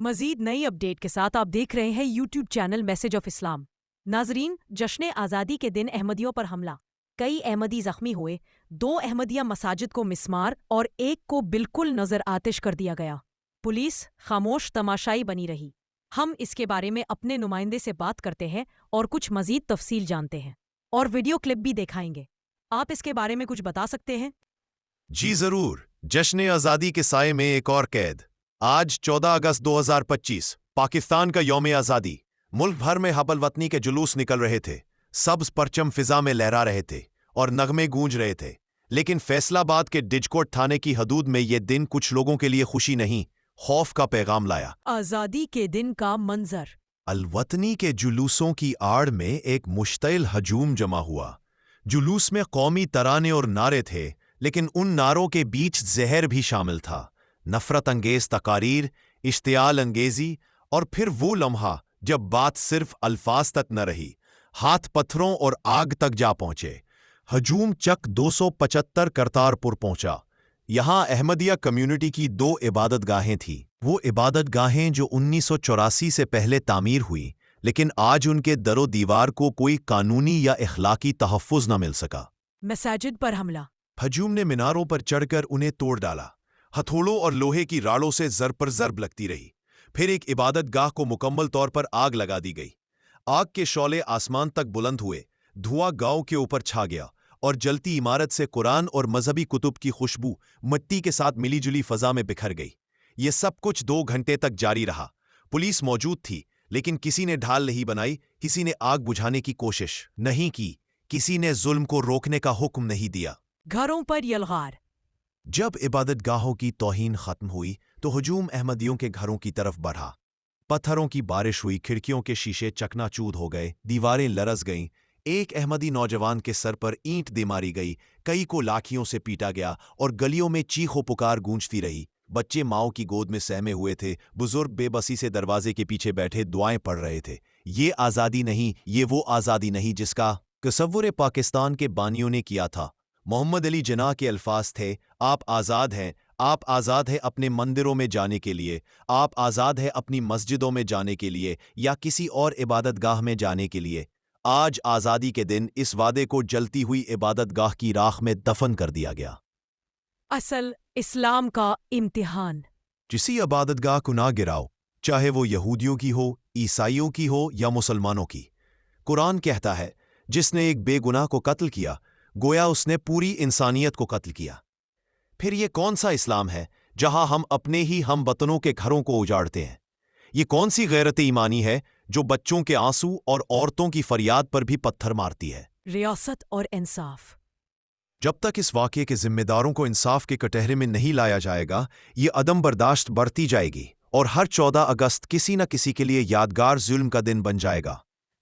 مزید نئی اپڈیٹ کے ساتھ آپ دیکھ رہے ہیں یوٹیوب چینل میسج آف اسلام۔ ناظرین، جشن آزادی کے دن احمدیوں پر حملہ، کئی احمدی زخمی ہوئے، 2 احمدیہ مساجد کو مسمار اور ایک کو بالکل نظر آتش کر دیا گیا۔ پولیس خاموش تماشائی بنی رہی۔ ہم اس کے بارے میں اپنے نمائندے سے بات کرتے ہیں اور کچھ مزید تفصیل جانتے ہیں اور ویڈیو کلپ بھی دکھائیں گے۔ آپ اس کے بارے میں کچھ بتا سکتے ہیں؟ جی ضرور۔ جشن آزادی کے سائے میں ایک اور قید۔ آج 14 اگست 2025 پاکستان کا یوم آزادی۔ ملک بھر میں حب الوطنی کے جلوس نکل رہے تھے، سبز پرچم فضا میں لہرا رہے تھے اور نغمے گونج رہے تھے۔ لیکن فیصل آباد کے ڈجکوٹ تھانے کی حدود میں یہ دن کچھ لوگوں کے لیے خوشی نہیں، خوف کا پیغام لایا۔ آزادی کے دن کا منظر۔ الوطنی کے جلوسوں کی آڑ میں ایک مشتعل ہجوم جمع ہوا۔ جلوس میں قومی ترانے اور نعرے تھے، لیکن ان نعروں کے بیچ زہر بھی شامل تھا۔ نفرت انگیز تقاریر، اشتعال انگیزی، اور پھر وہ لمحہ جب بات صرف الفاظ تک نہ رہی، ہاتھ پتھروں اور آگ تک جا پہنچے۔ ہجوم چک 275 کرتارپور پہنچا۔ یہاں احمدیہ کمیونٹی کی 2 عبادت گاہیں تھیں، وہ عبادت گاہیں جو 1984 سے پہلے تعمیر ہوئی، لیکن آج ان کے در و دیوار کو کوئی قانونی یا اخلاقی تحفظ نہ مل سکا۔ مساجد پر حملہ۔ ہجوم نے میناروں پر چڑھ کر انہیں توڑ ڈالا۔ ہتھوڑوں اور لوہے کی راڑوں سے ضرب پر ضرب لگتی رہی۔ پھر ایک عبادت گاہ کو مکمل طور پر آگ لگا دی گئی۔ آگ کے شعلے آسمان تک بلند ہوئے، دھواں گاؤں کے اوپر چھا گیا، اور جلتی عمارت سے قرآن اور مذہبی کتب کی خوشبو مٹی کے ساتھ ملی جلی فضا میں بکھر گئی۔ یہ سب کچھ 2 گھنٹے تک جاری رہا۔ پولیس موجود تھی، لیکن کسی نے ڈھال نہیں بنائی، کسی نے آگ بجھانے کی کوشش نہیں کی، کسی نے ظلم کو روکنے کا حکم نہیں دیا۔ گھروں پر یلغار۔ جب عبادت گاہوں کی توہین ختم ہوئی تو ہجوم احمدیوں کے گھروں کی طرف بڑھا۔ پتھروں کی بارش ہوئی، کھڑکیوں کے شیشے چکنا چور ہو گئے، دیواریں لرز گئیں۔ ایک احمدی نوجوان کے سر پر اینٹ دے ماری گئی، کئی کو لاٹھیوں سے پیٹا گیا، اور گلیوں میں چیخ و پکار گونجتی رہی۔ بچے ماؤں کی گود میں سہمے ہوئے تھے، بزرگ بے بسی سے دروازے کے پیچھے بیٹھے دعائیں پڑھ رہے تھے۔ یہ آزادی نہیں، یہ وہ آزادی نہیں جس کا تصور پاکستان کے بانیوں نے کیا تھا۔ محمد علی جناح کے الفاظ تھے، آپ آزاد ہیں، آپ آزاد ہیں اپنے مندروں میں جانے کے لیے، آپ آزاد ہیں اپنی مسجدوں میں جانے کے لیے یا کسی اور عبادت گاہ میں جانے کے لیے۔ آج آزادی کے دن اس وعدے کو جلتی ہوئی عبادت گاہ کی راکھ میں دفن کر دیا گیا۔ اصل اسلام کا امتحان۔ کسی عبادت گاہ کو نہ گراؤ، چاہے وہ یہودیوں کی ہو، عیسائیوں کی ہو یا مسلمانوں کی۔ قرآن کہتا ہے، جس نے ایک بے گناہ کو قتل کیا، گویا اس نے پوری انسانیت کو قتل کیا۔ پھر یہ کون سا اسلام ہے جہاں ہم اپنے ہی ہم وطنوں کے گھروں کو اجاڑتے ہیں؟ یہ کون سی غیرت ایمانی ہے جو بچوں کے آنسو اور عورتوں کی فریاد پر بھی پتھر مارتی ہے؟ ریاست اور انصاف۔ جب تک اس واقعے کے ذمہ داروں کو انصاف کے کٹہرے میں نہیں لایا جائے گا، یہ عدم برداشت بڑھتی جائے گی، اور ہر 14 اگست کسی نہ کسی کے لیے یادگار ظلم کا دن بن جائے گا۔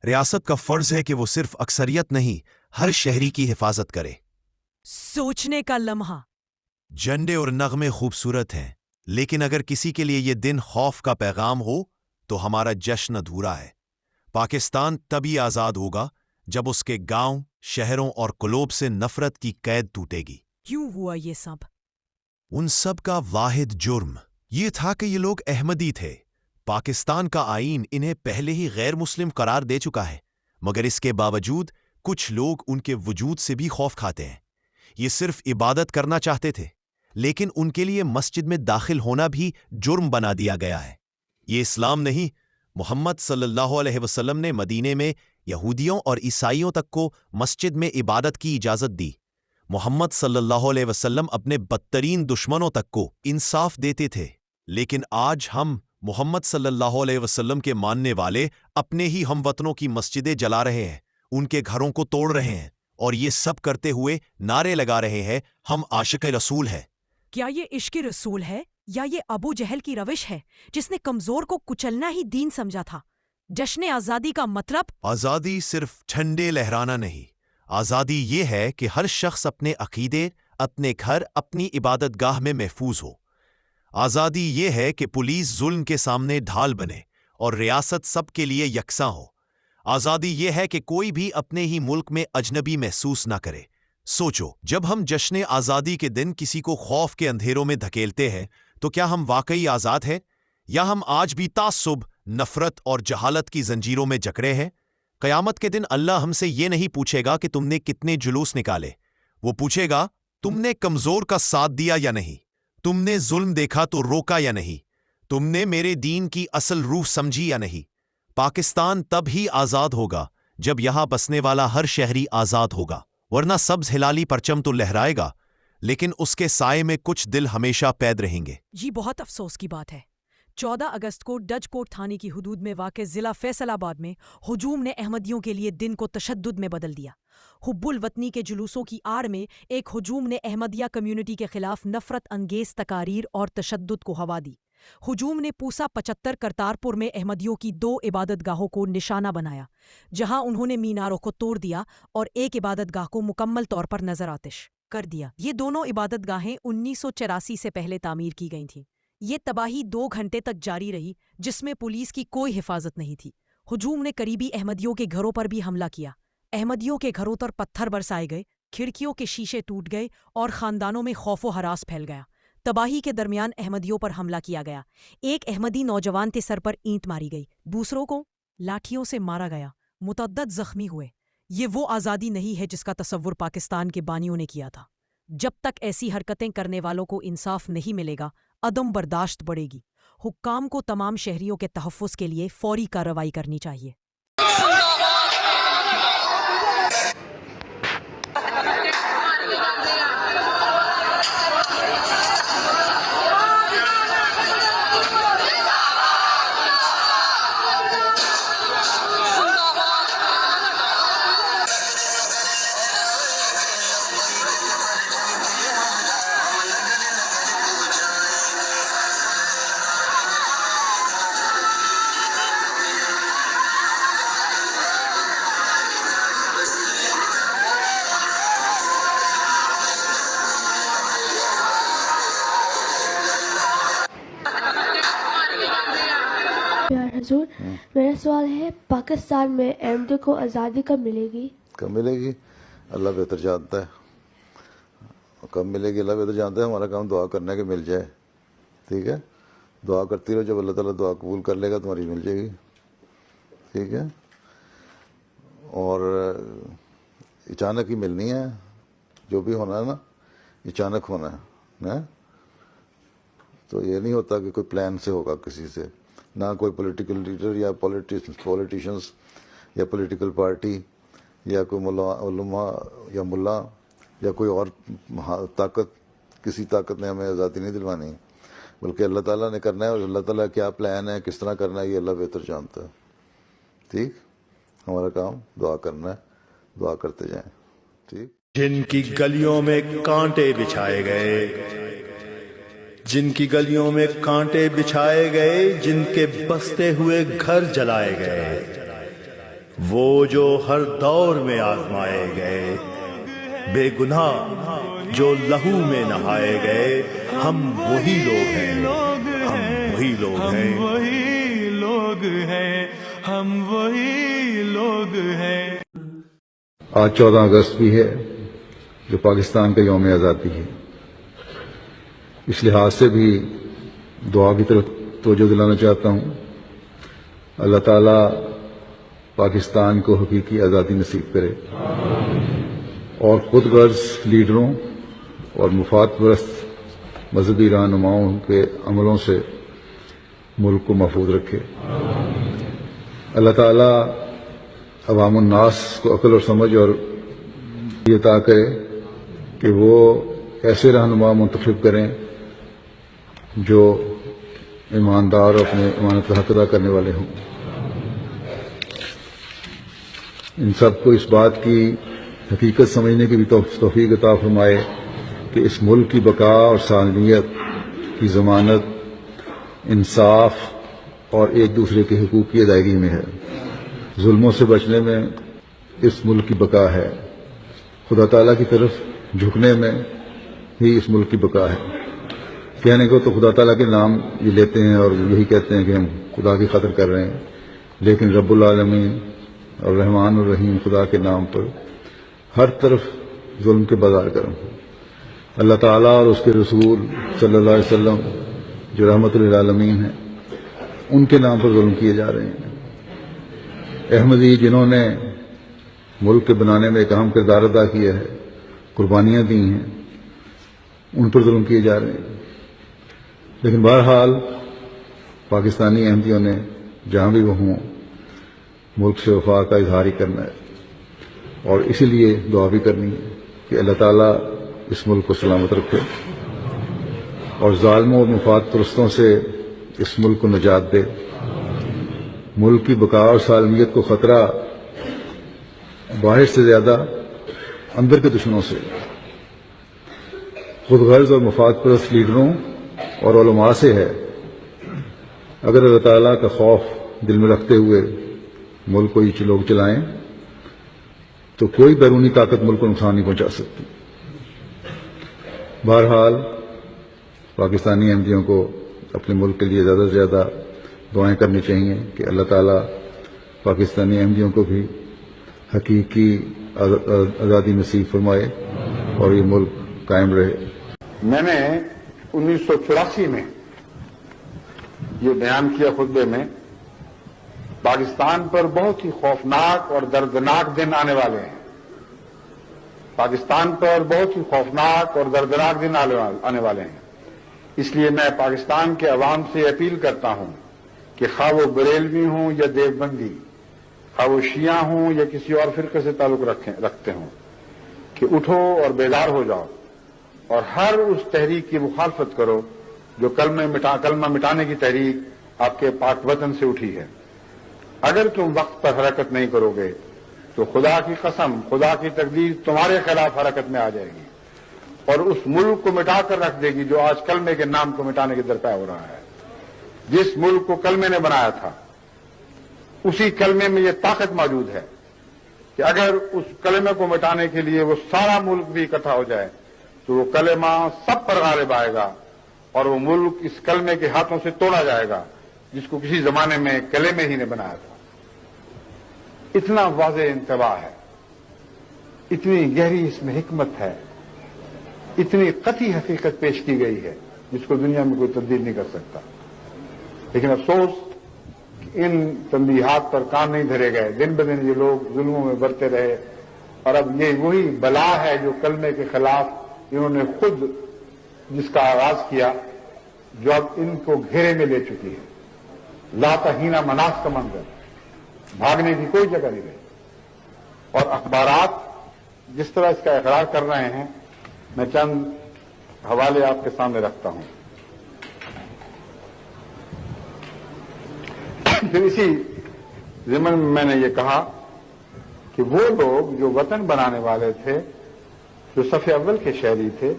ریاست کا فرض ہے کہ وہ صرف اکثریت نہیں، ہر شہری کی حفاظت کرے۔ سوچنے کا لمحہ۔ جھنڈے اور نغمے خوبصورت ہیں، لیکن اگر کسی کے لیے یہ دن خوف کا پیغام ہو تو ہمارا جشن ادھورا ہے۔ پاکستان تبھی آزاد ہوگا جب اس کے گاؤں، شہروں اور قلوب سے نفرت کی قید ٹوٹے گی۔ کیوں ہوا یہ سب؟ ان سب کا واحد جرم یہ تھا کہ یہ لوگ احمدی تھے۔ پاکستان کا آئین انہیں پہلے ہی غیر مسلم قرار دے چکا ہے، مگر اس کے باوجود کچھ لوگ ان کے وجود سے بھی خوف کھاتے ہیں۔ یہ صرف عبادت کرنا چاہتے تھے، لیکن ان کے لیے مسجد میں داخل ہونا بھی جرم بنا دیا گیا ہے۔ یہ اسلام نہیں۔ محمد صلی اللہ علیہ وسلم نے مدینے میں یہودیوں اور عیسائیوں تک کو مسجد میں عبادت کی اجازت دی۔ محمد صلی اللہ علیہ وسلم اپنے بدترین دشمنوں تک کو انصاف دیتے تھے، لیکن آج ہم محمد صلی اللہ علیہ وسلم کے ماننے والے اپنے ہی ہم وطنوں کی مسجدیں جلا رہے ہیں، ان کے گھروں کو توڑ رہے ہیں، اور یہ سب کرتے ہوئے نعرے لگا رہے ہیں، ہم عاشق رسول ہیں۔ کیا یہ عشق رسول ہے یا یہ ابو جہل کی روش ہے جس نے کمزور کو کچلنا ہی دین سمجھا تھا؟ جشن آزادی کا مطلب؟ آزادی صرف جھنڈے لہرانا نہیں، آزادی یہ ہے کہ ہر شخص اپنے عقیدے، اپنے گھر، اپنی عبادت گاہ میں محفوظ ہو۔ آزادی یہ ہے کہ پولیس ظلم کے سامنے ڈھال بنے اور ریاست سب کے لیے یکساں ہو۔ آزادی یہ ہے کہ کوئی بھی اپنے ہی ملک میں اجنبی محسوس نہ کرے۔ سوچو، جب ہم جشن آزادی کے دن کسی کو خوف کے اندھیروں میں دھکیلتے ہیں تو کیا ہم واقعی آزاد ہیں، یا ہم آج بھی تعصب، نفرت اور جہالت کی زنجیروں میں جکڑے ہیں؟ قیامت کے دن اللہ ہم سے یہ نہیں پوچھے گا کہ تم نے کتنے جلوس نکالے، وہ پوچھے گا تم نے کمزور کا ساتھ دیا یا نہیں، تم نے ظلم دیکھا تو روکا یا نہیں، تم نے میرے دین کی اصل روح سمجھی یا نہیں۔ پاکستان تب ہی آزاد ہوگا جب یہاں بسنے والا ہر شہری آزاد ہوگا، ورنہ سبز ہلالی پرچم تو لہرائے گا لیکن اس کے سائے میں کچھ دل ہمیشہ قید رہیں گے۔ یہ بہت افسوس کی بات ہے۔ 14 اگست کو ڈچ کوٹ تھانے کی حدود میں واقع ضلع فیصل آباد میں ہجوم نے احمدیوں کے لیے دن کو تشدد میں بدل دیا۔ حب الوطنی کے جلوسوں کی آڑ میں ایک ہجوم نے احمدیہ کمیونٹی کے خلاف نفرت انگیز تقاریر اور تشدد کو ہوا دی۔ ہجوم نے پوسا 75 کرتارپور میں احمدیوں کی 2 عبادت گاہوں کو نشانہ بنایا، جہاں انہوں نے میناروں کو توڑ دیا اور ایک عبادت گاہ کو مکمل طور پر نظر آتش کر دیا۔ یہ دونوں عبادت گاہیں 1984 سے پہلے تعمیر کی گئی تھیں۔ یہ تباہی 2 گھنٹے تک جاری رہی، جس میں پولیس کی کوئی حفاظت نہیں تھی۔ ہجوم نے قریبی احمدیوں کے گھروں پر بھی حملہ کیا۔ احمدیوں کے گھروں پر پتھر برسائے گئے، کھڑکیوں کے شیشے ٹوٹ گئے اور خاندانوں میں خوف و ہراس پھیل گیا۔ تباہی کے درمیان احمدیوں پر حملہ کیا گیا۔ ایک احمدی نوجوان کے سر پر اینٹ ماری گئی، دوسروں کو لاٹھیوں سے مارا گیا، متعدد زخمی ہوئے۔ یہ وہ آزادی نہیں ہے جس کا تصور پاکستان کے بانیوں نے کیا تھا۔ جب تک ایسی حرکتیں کرنے والوں کو انصاف نہیں ملے گا، عدم برداشت بڑھے گی۔ حکام کو تمام شہریوں کے تحفظ کے لیے فوری کارروائی کرنی چاہیے۔ حضور، میرا سوال ہے پاکستان میں احمدیوں کو آزادی کب ملے گی؟ کب ملے گی اللہ بہتر جانتا ہے، کب ملے گی اللہ بہتر جانتا ہے۔ ہمارا کام دعا کرنا ہے کہ مل جائے، ٹھیک ہے؟ دعا کرتی رہو، جب اللہ تعالیٰ دعا قبول کر لے گا تمہاری مل جائے گی، ٹھیک ہے؟ اور اچانک ہی ملنی ہے، جو بھی ہونا ہے نا اچانک ہونا ہے، تو یہ نہیں ہوتا کہ کوئی پلان سے ہوگا کسی سے، نہ کوئی پولیٹیکل لیڈر یا پولیٹیشنز یا پولیٹیکل پارٹی یا کوئی علماء یا ملا یا کوئی اور طاقت، کسی طاقت نے ہمیں آزادی نہیں دلوانی، بلکہ اللہ تعالیٰ نے کرنا ہے، اور اللہ تعالیٰ کیا پلان ہے، کس طرح کرنا ہے، یہ اللہ بہتر جانتا ہے، ٹھیک؟ ہمارا کام دعا کرنا ہے، دعا کرتے جائیں، ٹھیک؟ جن کی گلیوں میں کانٹے بچھائے گئے، جن کی گلیوں میں کانٹے بچھائے گئے، جن کے بستے ہوئے گھر جلائے گئے، وہ جو ہر دور میں آزمائے گئے، بے گناہ جو لہو میں نہائے گئے، ہم وہی لوگ ہیں، ہم وہی لوگ ہیں، ہم وہی لوگ ہیں، ہم وہی لوگ ہیں۔ آج 14 اگست بھی ہے جو پاکستان کا یوم آزادی ہے۔ اس لحاظ سے بھی دعا کی طرف توجہ دلانا چاہتا ہوں، اللہ تعالیٰ پاکستان کو حقیقی آزادی نصیب کرے اور خود غرض لیڈروں اور مفاد پرست مذہبی رہنماؤں کے عملوں سے ملک کو محفوظ رکھے۔ اللہ تعالیٰ عوام الناس کو عقل اور سمجھ اور یہ عطا کرے کہ وہ ایسے رہنما منتخب کریں جو ایماندار اور اپنے امانت کا حق ادا کرنے والے ہوں۔ ان سب کو اس بات کی حقیقت سمجھنے کی بھی توفیق عطا فرمائے کہ اس ملک کی بقا اور سالمیت کی ضمانت انصاف اور ایک دوسرے کے حقوق کی ادائیگی میں ہے۔ ظلموں سے بچنے میں اس ملک کی بقا ہے، خدا تعالیٰ کی طرف جھکنے میں ہی اس ملک کی بقا ہے۔ کہنے کو تو خدا تعالیٰ کے نام یہ لیتے ہیں اور یہی کہتے ہیں کہ ہم خدا کی خاطر کر رہے ہیں، لیکن رب العالمین اور رحمان الرحیم خدا کے نام پر ہر طرف ظلم کے بازار گرم۔ اللہ تعالیٰ اور اس کے رسول صلی اللہ علیہ وسلم جو رحمت للعالمین ہیں، ان کے نام پر ظلم کیے جا رہے ہیں۔ احمدی جنہوں نے ملک کے بنانے میں ایک اہم کردار ادا کیا ہے، قربانیاں دی ہیں، ان پر ظلم کیے جا رہے ہیں۔ لیکن بہرحال پاکستانی احمدیوں نے جہاں بھی وہ ہوں ملک سے وفا کا اظہار ہی کرنا ہے، اور اسی لیے دعا بھی کرنی ہے کہ اللہ تعالیٰ اس ملک کو سلامت رکھے اور ظالموں اور مفاد پرستوں سے اس ملک کو نجات دے۔ ملک کی بقا اور سالمیت کو خطرہ باہر سے زیادہ اندر کے دشمنوں سے، خود غرض اور مفاد پرست لیڈروں اور علماء سے ہے۔ اگر اللہ تعالیٰ کا خوف دل میں رکھتے ہوئے ملک کو یہ لوگ چلائیں تو کوئی بیرونی طاقت ملک کو نقصان نہیں پہنچا سکتی۔ بہرحال پاکستانی احمدیوں کو اپنے ملک کے لیے زیادہ سے زیادہ دعائیں کرنی چاہیے کہ اللہ تعالیٰ پاکستانی احمدیوں کو بھی حقیقی آزادی نصیب فرمائے اور یہ ملک قائم رہے۔ میں نے 1984 میں یہ بیان کیا خطبے میں، پاکستان پر بہت ہی خوفناک اور دردناک دن آنے والے ہیں۔ پاکستان پر بہت ہی خوفناک اور دردناک دن آنے والے ہیں۔ اس لیے میں پاکستان کے عوام سے اپیل کرتا ہوں کہ خواہ وہ بریلوی ہوں یا دیوبندی، خواہ وہ شیعہ ہوں یا کسی اور فرقے سے تعلق رکھتے ہوں، کہ اٹھو اور بیدار ہو جاؤ اور ہر اس تحریک کی مخالفت کرو جو کلمہ مٹانے کی تحریک آپ کے پاک وطن سے اٹھی ہے۔ اگر تم وقت پر حرکت نہیں کرو گے تو خدا کی قسم، خدا کی تقدیر تمہارے خلاف حرکت میں آ جائے گی اور اس ملک کو مٹا کر رکھ دے گی جو آج کلمے کے نام کو مٹانے کے درپے ہو رہا ہے۔ جس ملک کو کلمے نے بنایا تھا اسی کلمے میں یہ طاقت موجود ہے کہ اگر اس کلمے کو مٹانے کے لیے وہ سارا ملک بھی اکٹھا ہو جائے تو وہ کلمہ سب پر غالب آئے گا اور وہ ملک اس کلمے کے ہاتھوں سے توڑا جائے گا جس کو کسی زمانے میں کلمے ہی نے بنایا تھا۔ اتنا واضح انتباہ ہے، اتنی گہری اس میں حکمت ہے، اتنی قطعی حقیقت پیش کی گئی ہے جس کو دنیا میں کوئی تبدیل نہیں کر سکتا۔ لیکن افسوس کہ ان تنبیہات پر کام نہیں دھرے گئے، دن بدن یہ لوگ ظلموں میں برتے رہے، اور اب یہ وہی بلا ہے جو کلمے کے خلاف انہوں نے خود جس کا آغاز کیا، جو اب ان کو گھیرے میں لے چکی ہے۔ لا تہینا مناس کا منظر، بھاگنے کی کوئی جگہ نہیں رہی، اور اخبارات جس طرح اس کا اقرار کر رہے ہیں، میں چند حوالے آپ کے سامنے رکھتا ہوں۔ پھر اسی ضمن میں نے یہ کہا کہ وہ لوگ جو وطن بنانے والے تھے، جو صف اول کے شہری تھے،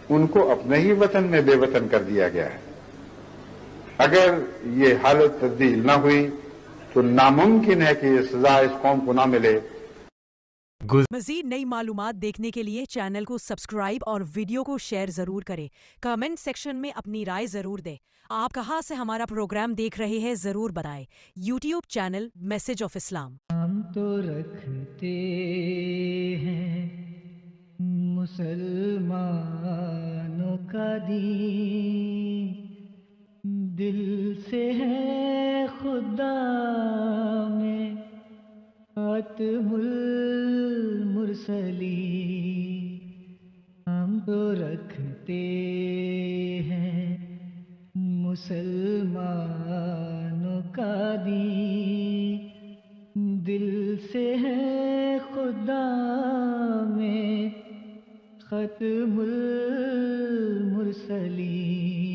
ان کو اپنے ہی وطن میں بے وطن کر دیا گیا ہے۔ اگر یہ حالت تبدیل نہ ہوئی تو ناممکن ہے کہ یہ سزا اس قوم کو نہ ملے۔ مزید نئی معلومات دیکھنے کے لیے چینل کو سبسکرائب اور ویڈیو کو شیئر ضرور کریں۔ کمنٹ سیکشن میں اپنی رائے ضرور دیں۔ آپ کہاں سے ہمارا پروگرام دیکھ رہے ہیں ضرور بتائیں۔ یوٹیوب چینل میسج آف اسلام۔ ہم تو رکھتے ہیں مسلمانوں کا دین، دل سے ہے خدا میں خاتم المرسلین۔ ہم تو رکھتے ہیں مسلمانوں کا دین، دل سے ہے خدا میں ختم المرسلین۔